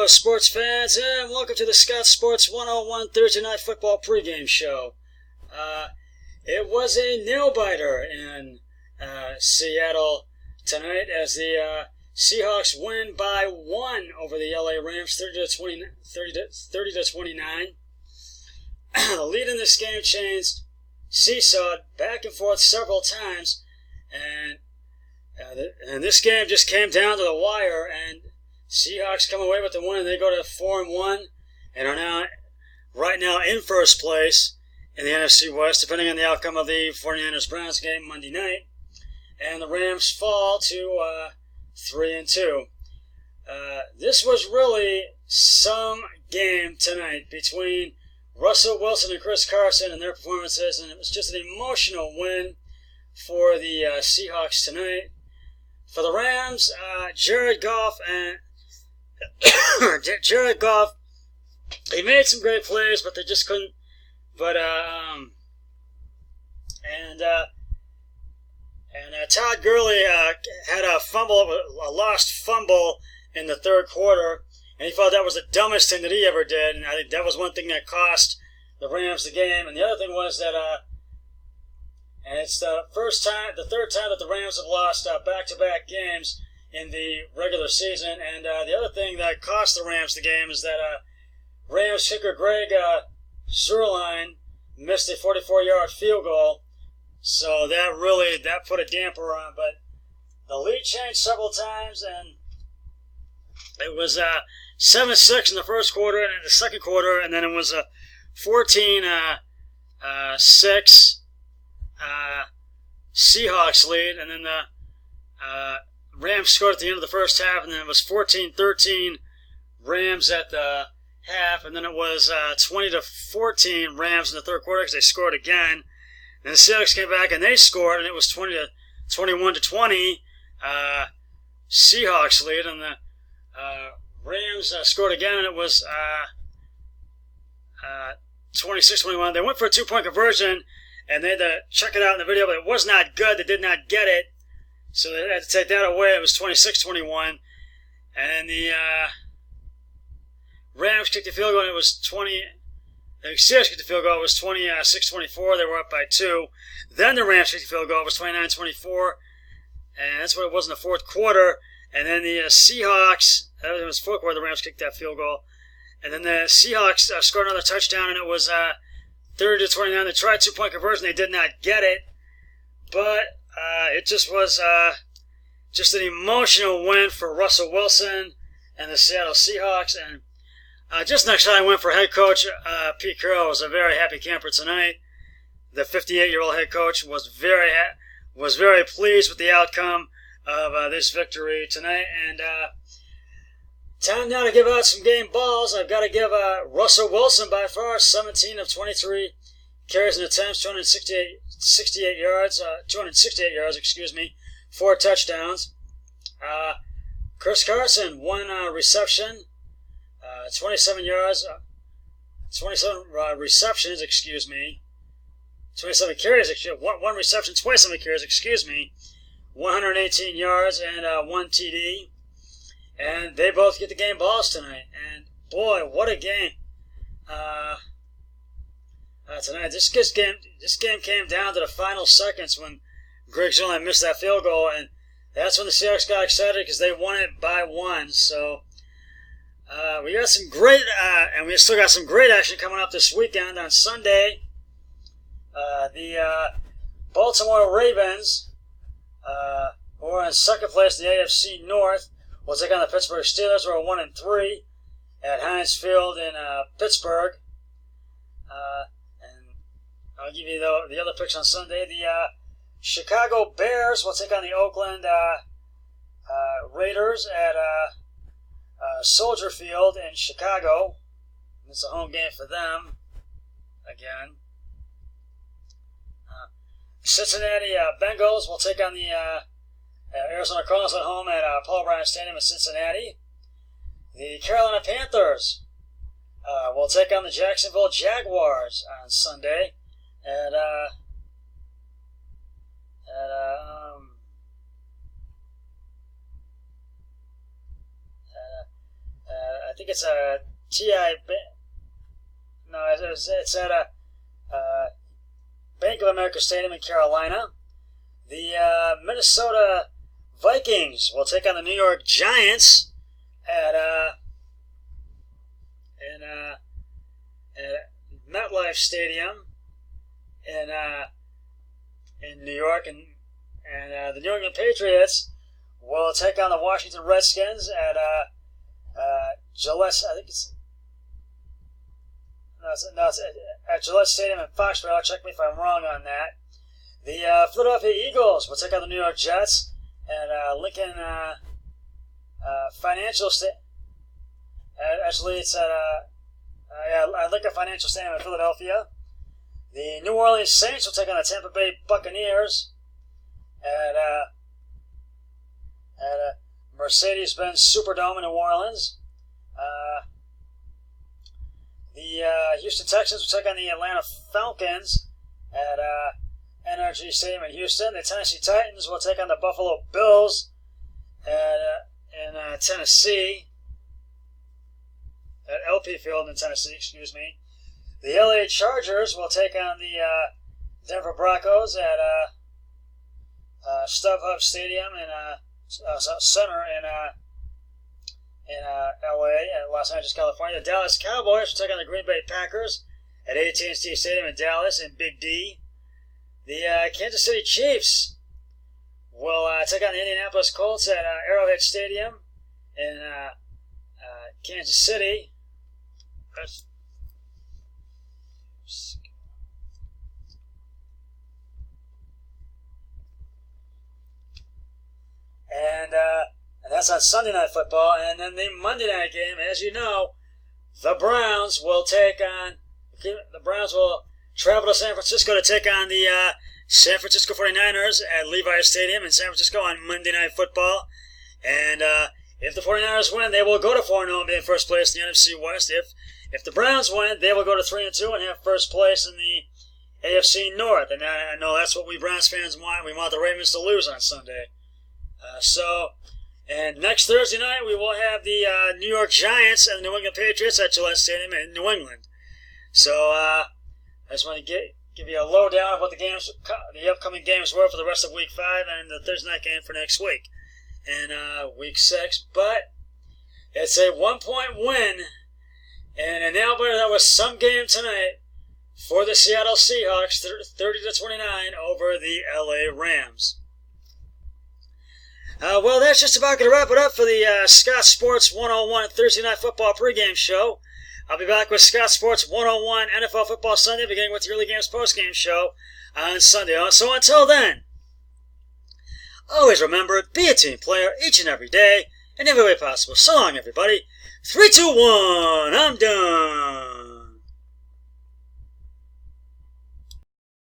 sports fans, and welcome to the Scott Sports 101 Thursday Night Football pregame show. It was a nail-biter in Seattle tonight as the Seahawks win by 1 over the LA Rams, 30 to 29. The lead in this game changed, seesawed back and forth several times, and this game just came down to the wire, and Seahawks come away with the win, and they go to 4-1 and are right now in first place in the NFC West, depending on the outcome of the 49ers-Browns game Monday night. And the Rams fall to 3-2. This was really some game tonight between Russell Wilson and Chris Carson and their performances, and it was just an emotional win for the Seahawks tonight. For the Rams, Jared Goff, he made some great plays, but they just couldn't. Todd Gurley had a lost fumble in the third quarter, and he thought that was the dumbest thing that he ever did. And I think that was one thing that cost the Rams the game. And the other thing was that, and it's the third time that the Rams have lost back-to-back games in the regular season. And the other thing that cost the Rams the game is that Rams kicker Greg Zuerlein missed a 44-yard field goal. So that put a damper on. But the lead changed several times, and it was 7-6 in the first quarter and in the second quarter, and then it was a 14-6 Seahawks lead, and then the Rams scored at the end of the first half, and then it was 14-13 Rams at the half, and then it was 20-14 Rams in the third quarter because they scored again. And the Seahawks came back and they scored, and it was 21-20 Seahawks lead, and the Rams scored again, and it was 26-21. They went for a two-point conversion, and they had to check it out in the video, but it was not good. They did not get it, so they had to take that away. It was 26-21, and the Rams kicked the field goal, and it was the Seahawks kicked the field goal. It was 26-24. They were up by 2. Then the Rams kicked the field goal. It was 29-24, and that's what it was in the fourth quarter. And then the Seahawks, it was fourth quarter, the Rams kicked that field goal. And then the Seahawks scored another touchdown, and it was 30-29. They tried two-point conversion. They did not get it, but it just was just an emotional win for Russell Wilson and the Seattle Seahawks. And just next time I went for head coach Pete Carroll. Was a very happy camper tonight. The 58-year-old head coach was very pleased with the outcome of this victory tonight. And time now to give out some game balls. I've got to give Russell Wilson by far 17 of 23 carries and attempts, 268 yards, 4 touchdowns. Chris Carson, 1 reception. 27 yards, 27 receptions, 27 carries, one reception, 27 carries, 118 yards, and 1 TD. And they both get the game balls tonight. And boy, what a game tonight. This game came down to the final seconds when Greg Zuerlein missed that field goal, and that's when the Seahawks got excited because they won it by 1. So we got some great, and we still got some great action coming up this weekend. On Sunday, the Baltimore Ravens, who are in second place in the AFC North, will take on the Pittsburgh Steelers, who are 1-3 at Heinz Field in Pittsburgh. And I'll give you the other picks on Sunday. The Chicago Bears will take on the Oakland Raiders at Soldier Field in Chicago. It's a home game for them again. Cincinnati Bengals will take on the Arizona Cardinals at home at Paul Brown Stadium in Cincinnati. The Carolina Panthers will take on the Jacksonville Jaguars on Sunday at think it's a TI. No, it's at a Bank of America Stadium in Carolina. The Minnesota Vikings will take on the New York Giants at MetLife Stadium in New York, and the New England Patriots will take on the Washington Redskins at Gillette. I think it's at Gillette Stadium in Foxborough. Check me if I'm wrong on that. The Philadelphia Eagles will take on the New York Jets at Lincoln Financial Stadium. Actually, it's at Lincoln Financial Stadium in Philadelphia. The New Orleans Saints will take on the Tampa Bay Buccaneers at Mercedes-Benz Superdome in New Orleans. The Houston Texans will take on the Atlanta Falcons at NRG Stadium in Houston. The Tennessee Titans will take on the Buffalo Bills in Tennessee. At LP Field in Tennessee, excuse me. The LA Chargers will take on the Denver Broncos at StubHub Stadium in Center in LA at Los Angeles, California. The Dallas Cowboys will take on the Green Bay Packers at AT&T Stadium in Dallas in Big D. The Kansas City Chiefs will take on the Indianapolis Colts at Arrowhead Stadium in Kansas City. And that's on Sunday Night Football. And then the Monday night game, as you know, the Browns will travel to San Francisco to take on the San Francisco 49ers at Levi Stadium in San Francisco on Monday Night Football. And if the 49ers win, they will go to 4-0 and be in first place in the NFC West. If the Browns win, they will go to 3-2 and have first place in the AFC North. And I know that's what we Browns fans want. We want the Ravens to lose on Sunday. And next Thursday night, we will have the New York Giants and the New England Patriots at Gillette Stadium in New England. So I just want to give you a lowdown of what the upcoming games were for the rest of Week 5 and the Thursday night game for next week and Week 6. But it's a 1-point win. And a nail-biter that was some game tonight for the Seattle Seahawks, 30-29 over the LA Rams. Well, that's just about going to wrap it up for the Scott Sports 101 Thursday Night Football pregame show. I'll be back with Scott Sports 101 NFL Football Sunday, beginning with the Early Games postgame show on Sunday. So until then, always remember, be a team player each and every day, in every way possible. So long, everybody. 3, 2, 1, I'm done.